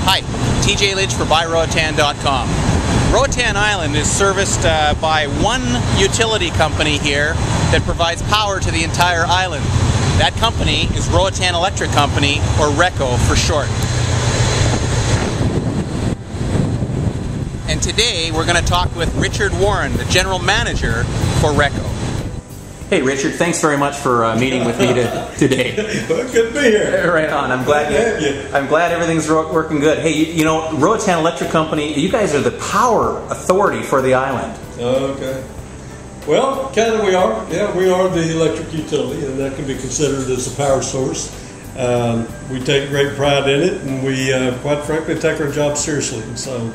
Hi, TJ Lynch for Roatan.com. Roatan Island is serviced by one utility company here that provides power to the entire island. That company is Roatan Electric Company, or RECO for short. And today we're going to talk with Richard Warren, the General Manager for RECO. Hey Richard, thanks very much for meeting with me today. Well, good to be here. Right on. I'm glad everything's working good. Hey, you know, Roatan Electric Company, you guys are the power authority for the island. Okay. Well, kind of we are. Yeah, we are the electric utility, and that can be considered as a power source. We take great pride in it, and we, quite frankly, take our job seriously. And so,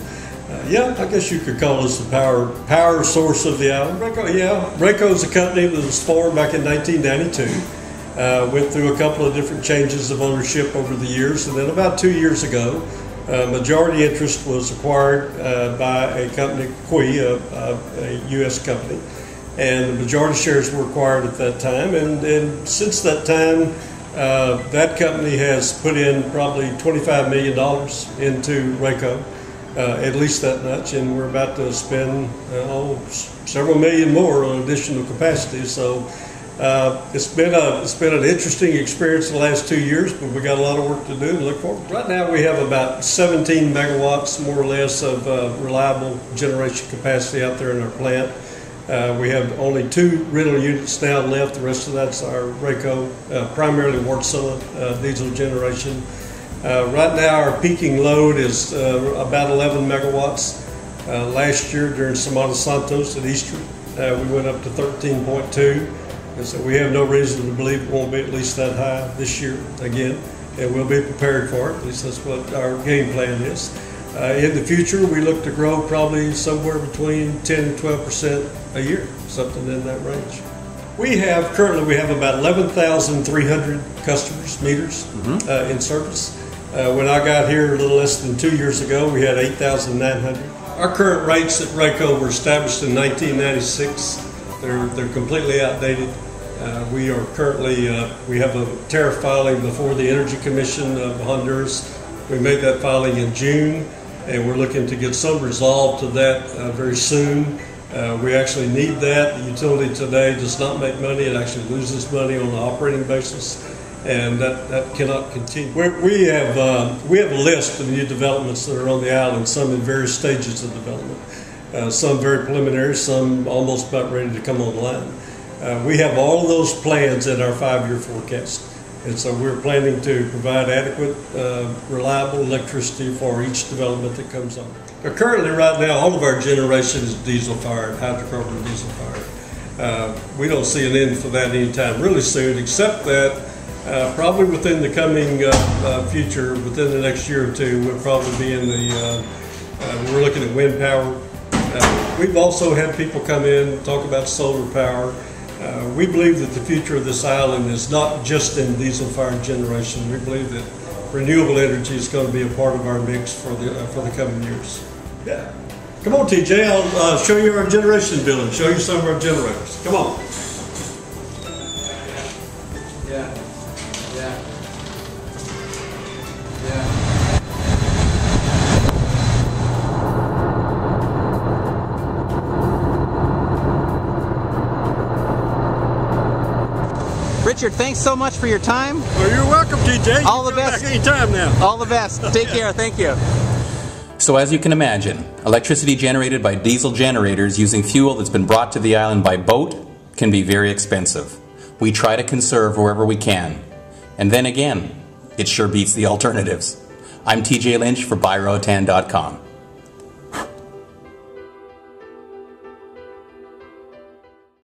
yeah, I guess you could call us the power source of the island. RECO, yeah. RECO is a company that was formed back in 1992. Went through a couple of different changes of ownership over the years, and then about 2 years ago, majority interest was acquired by a company, a U.S. company, and the majority shares were acquired at that time. And since that time, that company has put in probably $25 million into RECO. At least that much, and we're about to spend several million more on additional capacity. So it's been an interesting experience the last 2 years, but we got a lot of work to do and look forward. Right now we have about 17 megawatts more or less of reliable generation capacity out there in our plant. We have only 2 rental units now left. The rest of that's our RECO, primarily Wärtsilä diesel generation. Right now our peaking load is about 11 megawatts. Last year during Semana Santos at Easter, we went up to 13.2. And so we have no reason to believe it won't be at least that high this year again. And we'll be prepared for it. At least that's what our game plan is. In the future, we look to grow probably somewhere between 10 and 12% a year, something in that range. Currently we have about 11,300 customers, meters, in service. When I got here a little less than 2 years ago, we had 8,900. Our current rates at RECO were established in 1996. They're completely outdated. We are currently, we have a tariff filing before the Energy Commission of Honduras. We made that filing in June, and we're looking to get some resolve to that very soon. We actually need that. The utility today does not make money. It actually loses money on an operating basis, and that cannot continue. We have a list of new developments that are on the island, some in various stages of development, some very preliminary, some almost about ready to come online. We have all of those plans in our 5-year forecast, and so we're planning to provide adequate, reliable electricity for each development that comes on. But currently, right now, all of our generation is diesel-fired, hydrocarbon diesel-fired. We don't see an end for that anytime really soon, except that probably within the coming future, within the next year or two, we'll probably be in the, we're looking at wind power. We've also had people come in and talk about solar power. We believe that the future of this island is not just in diesel-fired generation. We believe that renewable energy is going to be a part of our mix for the coming years. Yeah. Come on, TJ, I'll show you our generation building, show you some of our generators. Come on. Yeah. Yeah. Yeah. Richard, thanks so much for your time. Well, you're welcome, TJ. All the best. Back anytime now. All the best. Take care. Thank you. So as you can imagine, electricity generated by diesel generators using fuel that's been brought to the island by boat can be very expensive. We try to conserve wherever we can. And then again, it sure beats the alternatives. I'm TJ Lynch for Roatan.com.